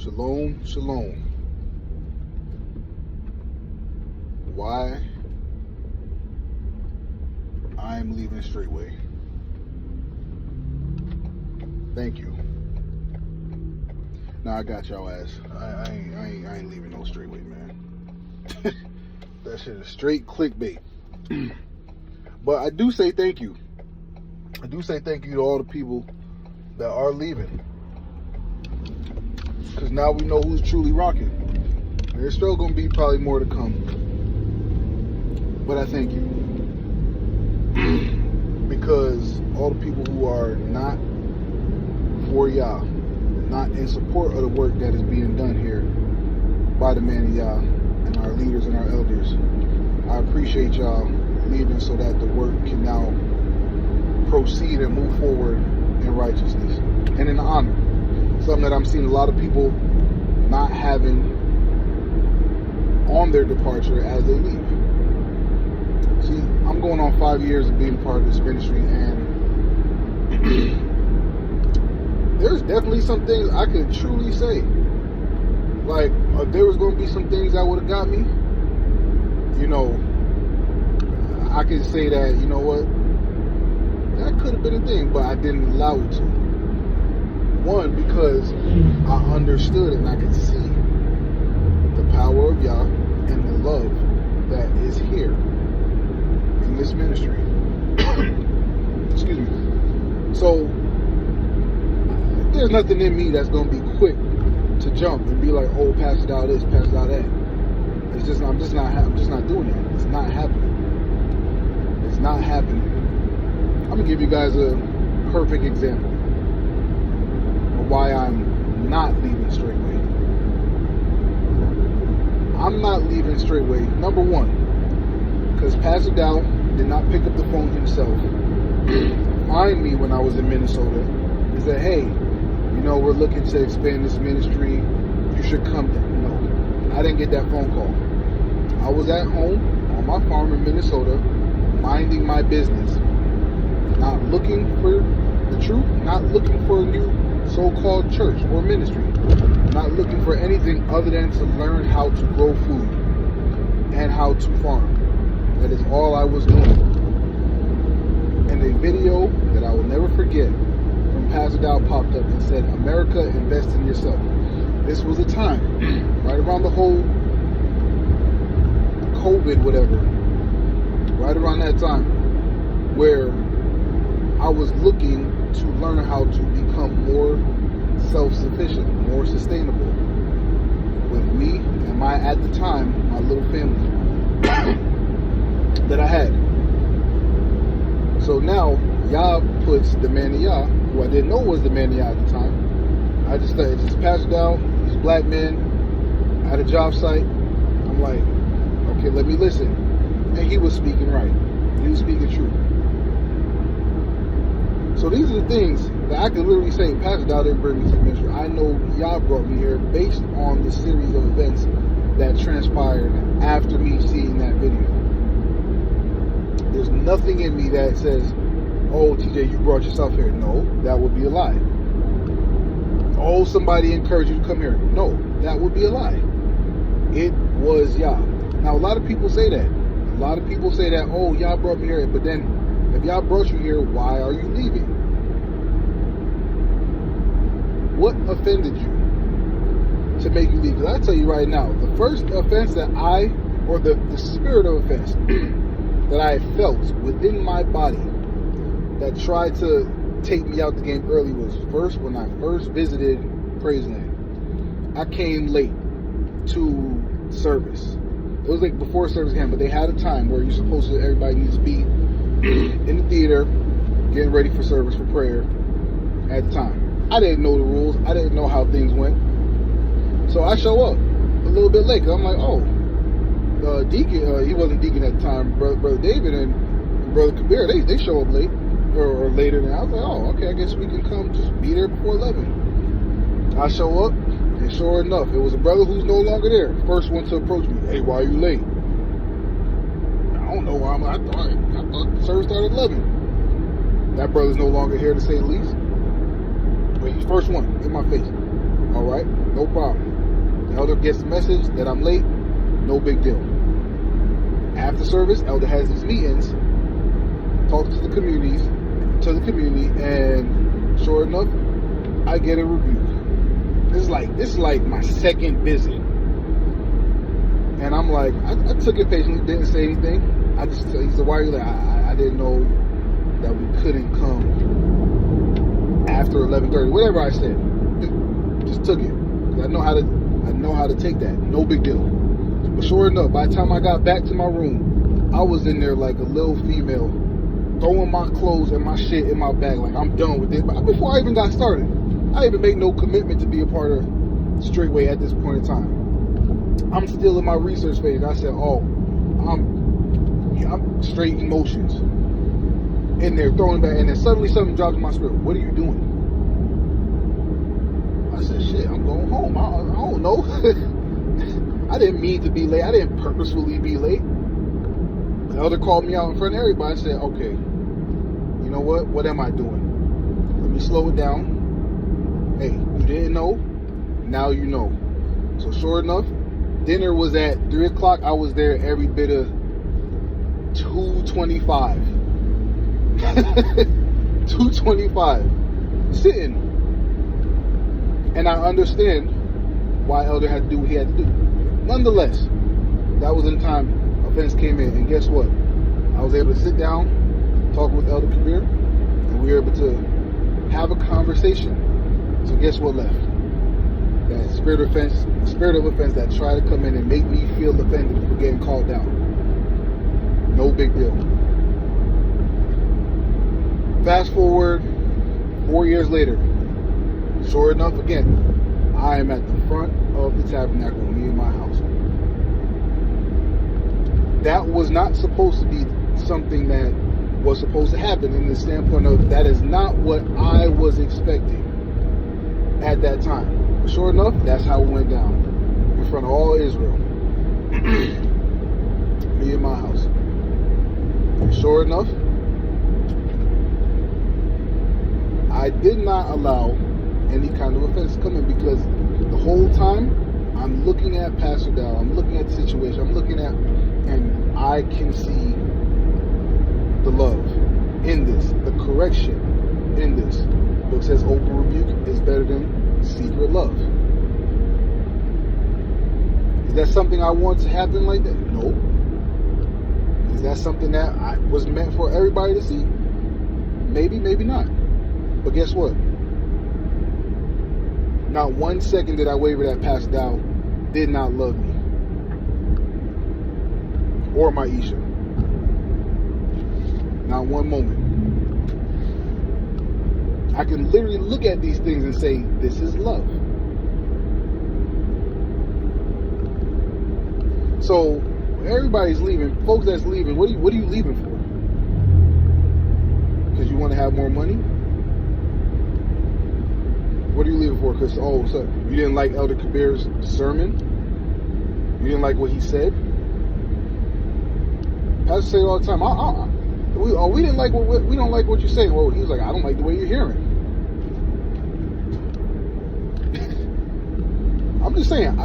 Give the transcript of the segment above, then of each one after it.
Shalom, shalom. Why I'm leaving Straitway. Thank you. Nah, I got y'all ass. I ain't leaving no Straitway, man. That shit is straight clickbait. But I do say thank you. I do say thank you to all the people that are leaving. Because now we know who's truly rocking. There's still going to be probably more to come. But I thank you. Because all the people who are not for Yah, not in support of the work that is being done here by the man of Yah and our leaders and our elders, I appreciate y'all leaving so that the work can now proceed and move forward in righteousness and in honor. Something that I'm seeing a lot of people not having on their departure as they leave. See, I'm going on 5 years of being part of this ministry, and there's definitely some things I could truly say. Like, if there was going to be some things that would have got me, you know, I could say that, you know what, that could have been a thing, but I didn't allow it to. One, because I understood and I could see the power of Yah and the love that is here in this ministry. Excuse me. So there's nothing in me that's gonna be quick to jump and be like, oh, pass it out this, pass it out that. It's just I'm just not doing that. It's not happening. It's not happening. I'm gonna give you guys a perfect example of why I'm not leaving Straitway. I'm not leaving Straitway, number one, because Pastor Dow did not pick up the phone himself, find me when I was in Minnesota, and said, hey, you know, we're looking to expand this ministry, you should come down. No, I didn't get that phone call. I was at home on my farm in Minnesota, minding my business, not looking for the truth, not looking for a new so-called church or ministry, not looking for anything other than to learn how to grow food and how to farm. That is all I was doing. And a video that I will never forget from Pastor Dow popped up and said, America, invest in yourself. This was a time, right around the whole COVID, whatever, right around that time, where I was looking to learn how to become more self-sufficient, more sustainable with me and my, at the time, my little family that I had. So now, Yah puts the man of Yah, who I didn't know was the man of Yah at the time. I just thought, it's just passed down, he's a black man, at a job site. I'm like, okay, let me listen. And he was speaking right. He was speaking true. So these are the things that I can literally say, Pastor Dow didn't bring me to the ministry. I know Yah brought me here based on the series of events that transpired after me seeing that video. There's nothing in me that says, oh, TJ, you brought yourself here. No, that would be a lie. Oh, somebody encouraged you to come here. No, that would be a lie. It was Yah. Now, a lot of people say that. A lot of people say that, oh, Yah brought me here, but then if Yah brought you here, why are you leaving? What offended you to make you leave? Because I tell you right now, the first offense that the spirit of offense that I felt within my body that tried to take me out the game early was first when I first visited Praise Land. I came late to service. It was like before service came, but they had a time where everybody needs to be in the theater, getting ready for service for prayer at the time. I didn't know the rules. I didn't know how things went. So I show up a little bit late. I'm like, oh, Deacon, he wasn't Deacon at the time, Brother David and Brother Kabir, they show up late or later than I was like, oh, okay, I guess we can come just be there before 11. I show up, and sure enough, it was a brother who's no longer there. First one to approach me, hey, why are you late? I don't know why I thought the service started at 11. That brother's no longer here, to say the least. But he's first one in my face. All right, no problem. The elder gets the message that I'm late, no big deal. After service, elder has these meetings, talks to the community, and sure enough, I get a rebuke. This is like my second visit, and I'm like, I took it patiently, didn't say anything. I just, he said, why are you like? I didn't know that we couldn't come after 11:30, whatever I said. Just took it. I know how to take that. No big deal. But sure enough, by the time I got back to my room, I was in there like a little female, throwing my clothes and my shit in my bag, like I'm done with it. But before I even got started, I didn't even make no commitment to be a part of Straitway at this point in time. I'm still in my research phase. I said, oh, I'm straight emotions in there, throwing back, and then suddenly something dropped in my spirit. What are you doing? I said, shit, I'm going home. I don't know. I didn't mean to be late. I didn't purposefully be late. The elder called me out in front of everybody. I said, okay, you know what? What am I doing? Let me slow it down. Hey, you didn't know, now you know. So sure enough, dinner was at 3 o'clock. I was there every bit of 2:25. 2:25. Sitting. And I understand why elder had to do what he had to do. Nonetheless, that was in time offense came in. And guess what? I was able to sit down, talk with Elder Kabir, and we were able to have a conversation. So guess what left? That spirit of offense that tried to come in and make me feel offended for getting called down. No big deal. Fast forward 4 years later. Sure enough, again, I am at the front of the tabernacle, me and my house. That was not supposed to be something that was supposed to happen in the standpoint of that is not what I was expecting at that time. But sure enough, that's how it went down in front of all Israel. Me and my house. And sure enough, I did not allow any kind of offense to come in because the whole time I'm looking at Pastor Dow, I'm looking at the situation, I'm looking at, and I can see the love in this, the correction in this. The book says open rebuke is better than secret love. Is that something I want to happen like that? No. Is that something that was meant for everybody to see? Maybe, maybe not. But guess what? Not 1 second did I waver that Pastor Dow did not love me. Or my Isha. Not one moment. I can literally look at these things and say, this is love. So, everybody's leaving. Folks that's leaving, what are you leaving for? Because you want to have more money? What are you leaving for? Because, so you didn't like Elder Kabir's sermon? You didn't like what he said? Pastor say it all the time. We didn't like we don't like what you're saying. Well, he was like, I don't like the way you're hearing. I'm just saying,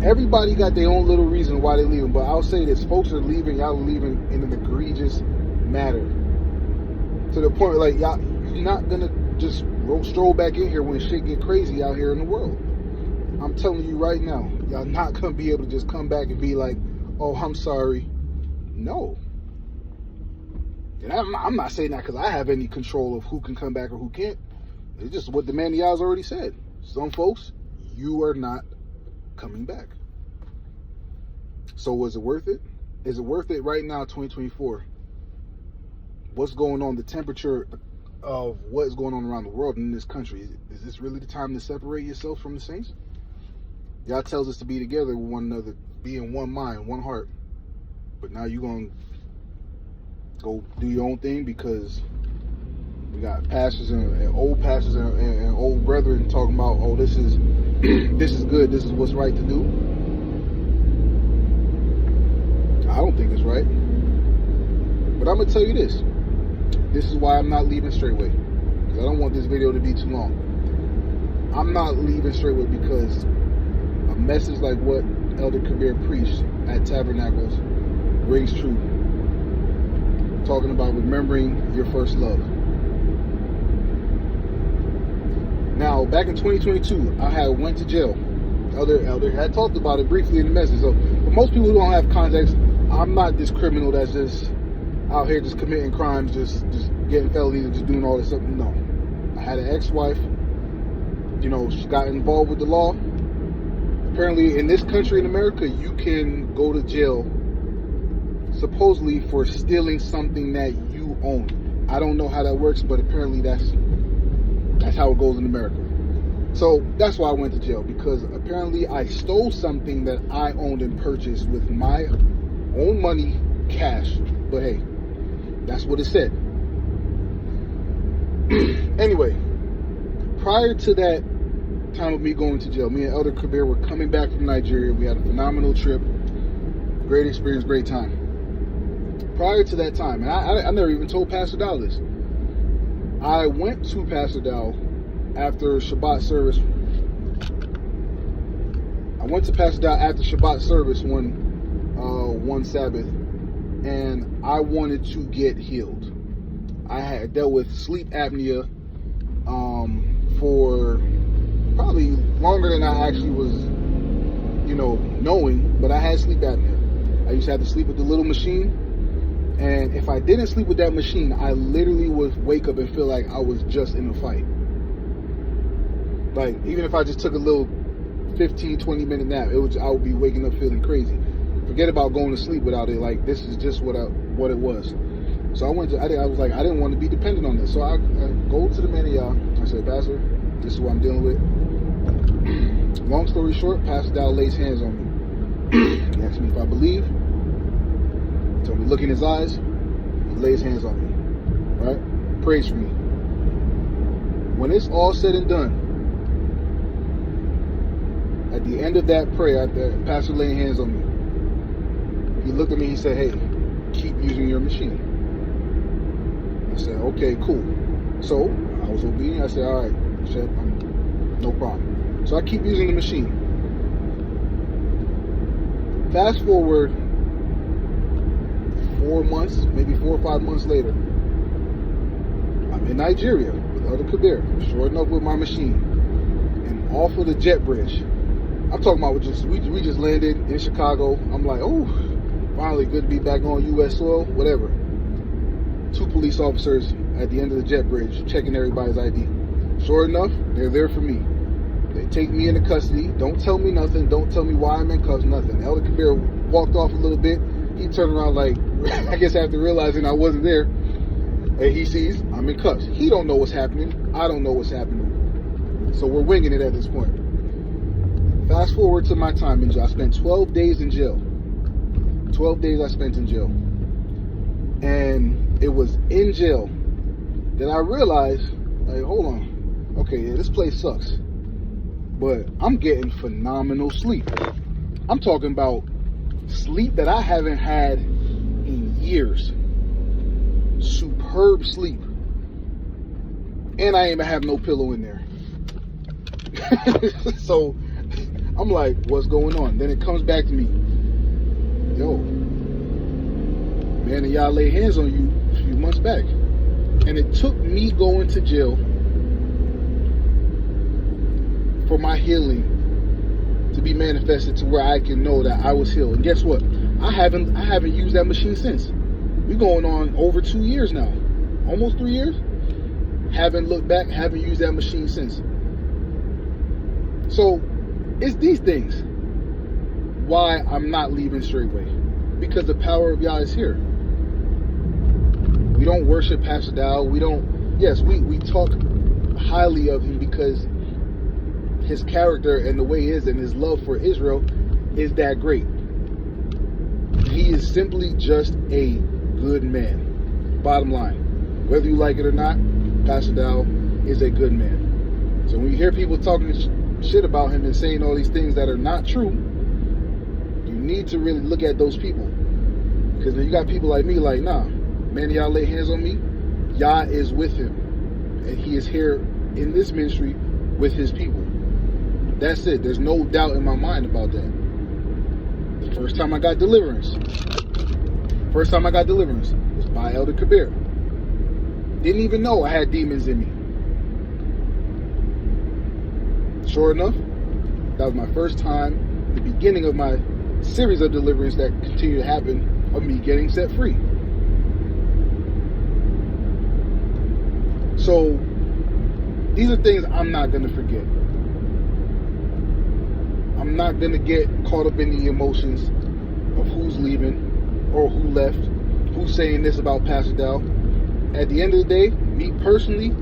everybody got their own little reason why they're leaving. But I'll say this: folks are leaving. Y'all are leaving in an egregious manner. To the point, like y'all, you're not gonna just stroll back in here when shit get crazy out here in the world. I'm telling you right now, y'all not gonna be able to just come back and be like, oh, I'm sorry. No. And I'm not saying that because I have any control of who can come back or who can't. It's just what the man of y'all's already said. Some folks, you are not coming back. So was it worth it? Is it worth it right now, 2024? What's going on, the temperature of what is going on around the world in this country? Is this really the time to separate yourself from the saints? Y'all tells us to be together with one another, be in one mind, one heart. But now you're going to go do your own thing because we got pastors and old pastors and old brethren talking about, oh, this is this is good, this is what's right to do. I don't think it's right. But I'm going to tell you this. This is why I'm not leaving Straitway. Because I don't want this video to be too long. I'm not leaving Straitway because a message like what Elder Kabir preached at Tabernacles rings true. Talking about remembering your first love. Now, back in 2022, I had went to jail. Elder had talked about it briefly in the message. So, for most people who don't have context, I'm not this criminal that's just out here just committing crimes, just getting felonies and just doing all this stuff. No. I had an ex-wife. You know, she got involved with the law. Apparently, in this country, in America, you can go to jail supposedly for stealing something that you own. I don't know how that works, but apparently that's how it goes in America. So that's why I went to jail, because apparently I stole something that I owned and purchased with my own money, cash. But hey, that's what it said. Anyway, prior to that time of me going to jail, me and Elder Kabir were coming back from Nigeria. We had a phenomenal trip, great experience, great time. Prior to that time, and I never even told Pastor Dow this, I went to Pastor Dow after Shabbat service. I went to Pastor Dow after Shabbat service one Sabbath, and I wanted to get healed. I had dealt with sleep apnea for probably longer than I actually was, knowing, but I had sleep apnea. I used to have to sleep with the little machine. And if I didn't sleep with that machine, I literally would wake up and feel like I was just in a fight. Like, even if I just took a little 15, 20-minute nap, I would be waking up feeling crazy. Forget about going to sleep without it. Like, this is just what it was. So I was like, I didn't want to be dependent on this. So I go to the man of y'all. I said, Pastor, this is what I'm dealing with. Long story short, Pastor Dow lays hands on me. He asked me if I believe. Told me, look in his eyes. He lays hands on me. Right? Prays for me. When it's all said and done, at the end of that prayer, after Pastor laying hands on me, he looked at me, he said, hey, keep using your machine. I said, okay, cool. So I was obedient. I said, all right, Chef, no problem. So I keep using the machine. Fast forward 4 months, maybe 4 or 5 months later, I'm in Nigeria with Elder Kabir, short enough with my machine, and off of the jet bridge. I'm talking about we just landed in Chicago. I'm like, oh, finally good to be back on U.S. soil, whatever. 2 police officers at the end of the jet bridge checking everybody's ID. Sure enough, they're there for me. They take me into custody. Don't tell me nothing. Don't tell me why I'm in cuffs, nothing. Elder Kabir walked off a little bit. He turned around like, I guess after realizing I wasn't there, and he sees I'm in cuffs. He don't know what's happening. I don't know what's happening. So we're winging it at this point. Fast forward to my time in jail. I spent 12 days in jail. 12 days I spent in jail. And it was in jail that I realized, like, hold on. Okay, yeah, this place sucks. But I'm getting phenomenal sleep. I'm talking about sleep that I haven't had in years. Superb sleep. And I ain't even have no pillow in there. So I'm like, what's going on? Then it comes back to me. Yo, man, and y'all laid hands on you a few months back. And it took me going to jail for my healing to be manifested to where I can know that I was healed. And guess what? I haven't used that machine since. We're going on over 2 years now. Almost 3 years. Haven't looked back, haven't used that machine since. So it's these things why I'm not leaving Straitway. Because the power of Yah is here. We don't worship Pastor Dow. We talk highly of him because his character and the way he is and his love for Israel is that great. He is simply just a good man. Bottom line. Whether you like it or not, Pastor Dow is a good man. So when you hear people talking shit about him and saying all these things that are not true, you need to really look at those people. Because then you got people like me like, nah, man, y'all lay hands on me. Yah is with him. And he is here in this ministry with his people. That's it. There's no doubt in my mind about that. The first time I got deliverance was by Elder Kabir. Didn't even know I had demons in me. Sure enough, that was my first time, the beginning of my series of deliverance that continued to happen, of me getting set free. So these are things I'm not going to forget. I'm not going to get caught up in the emotions of who's leaving or who left, who's saying this about Pastor Dow. At the end of the day, me personally,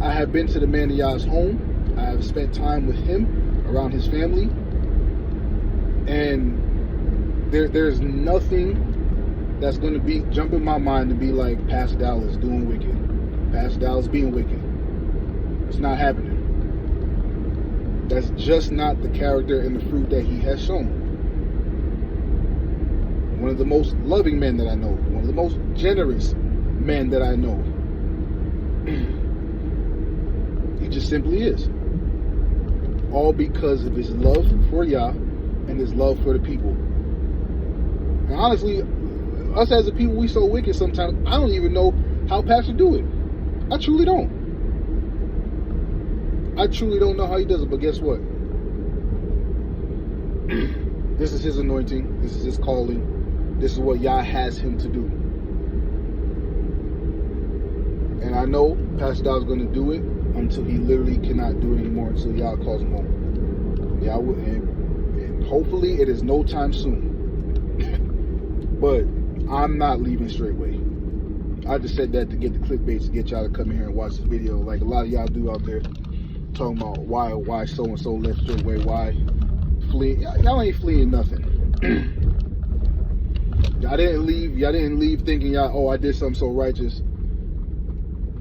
I have been to the man of Yah's home. I have spent time with him, around his family. And there's nothing that's going to be jump in my mind to be like, Pastor Dow is doing wicked. Pastor Dow is being wicked. It's not happening. That's just not the character and the fruit that he has shown. One of the most loving men that I know. One of the most generous men that I know. He just simply is. All because of his love for Yah and his love for the people. And honestly, us as a people, we so wicked sometimes, I don't even know how Pastor do it. I truly don't. I truly don't know how he does it, but guess what? This is his anointing. This is his calling. This is what Yah has him to do. And I know Pastor Dow's going to do it until he literally cannot do it anymore, until Yah calls him home. Yah will, and hopefully it is no time soon. But I'm not leaving Straitway. I just said that to get the clickbait, to get y'all to come in here and watch this video, like a lot of y'all do out there, talking about why so and so left Straitway, why flee. Y'all ain't fleeing nothing. Y'all didn't leave thinking I did something so righteous.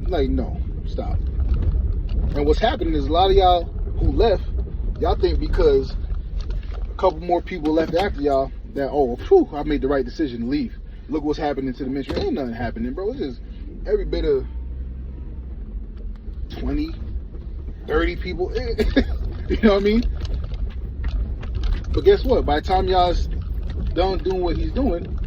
Like, no, stop. And what's happening is a lot of y'all who left, y'all think because a couple more people left after y'all that, I made the right decision to leave. Look what's happening to the ministry. Ain't nothing happening, bro. It's just every bit of 20, 30 people. You know what I mean? But guess what? By the time y'all's done doing what he's doing,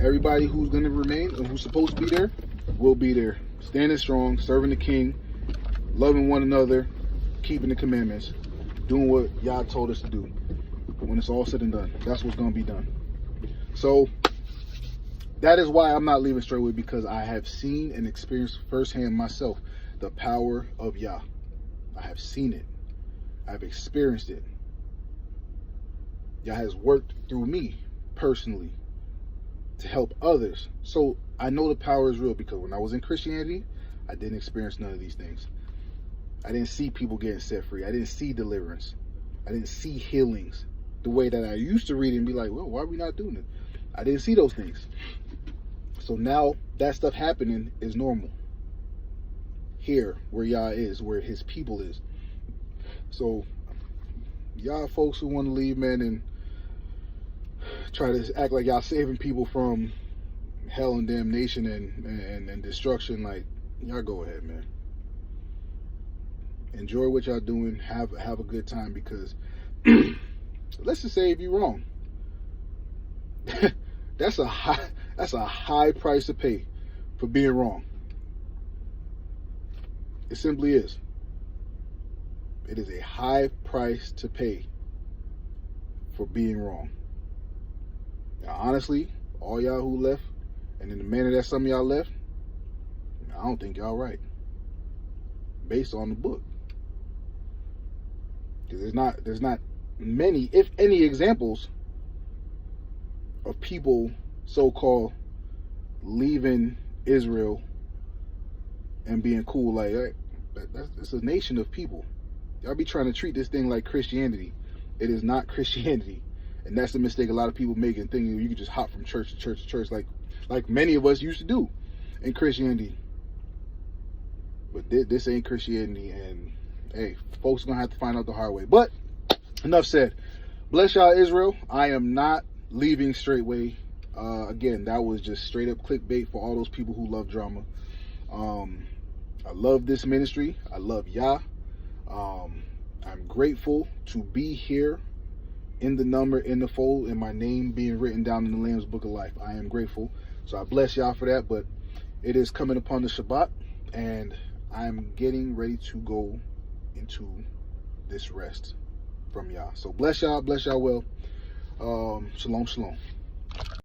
everybody who's going to remain and who's supposed to be there will be there. Standing strong, serving the king, loving one another, keeping the commandments, doing what Yah told us to do. When it's all said and done, that's what's going to be done. So that is why I'm not leaving Straitway, because I have seen and experienced firsthand myself the power of Yah. I have seen it. I've experienced it. Yah has worked through me personally to help others. So I know the power is real, because when I was in Christianity, I didn't experience none of these things. I didn't see people getting set free. I didn't see deliverance. I didn't see healings the way that I used to read and be like, well, why are we not doing it? I didn't see those things. So now that stuff happening is normal. Here, where Yah is, where his people is. So y'all folks who want to leave, man, and try to act like y'all saving people from hell and damnation and destruction, like, y'all go ahead, man. Enjoy what y'all doing. Have a good time, because let's just say if you're wrong, that's a high price to pay for being wrong. It simply is. It is a high price to pay for being wrong. Now, honestly, all y'all who left, and in the manner that some of y'all left, I don't think y'all right, based on the book. Because there's not many, if any, examples of people so-called leaving Israel and being cool. Like, that's a nation of people. Y'all be trying to treat this thing like Christianity. It is not Christianity. And that's the mistake a lot of people make, and thinking you can just hop from church to church to church like many of us used to do in Christianity. But this ain't Christianity, and hey, folks are gonna have to find out the hard way. But enough said. Bless y'all, Israel. I am not leaving Straitway. Again, that was just straight up clickbait for all those people who love drama. I love this ministry. I love Yah. I'm grateful to be here in the number, in the fold, and my name being written down in the Lamb's Book of Life. I am grateful. So I bless y'all for that. But it is coming upon the Shabbat, and I'm getting ready to go into this rest from y'all. So bless y'all well. Shalom, shalom.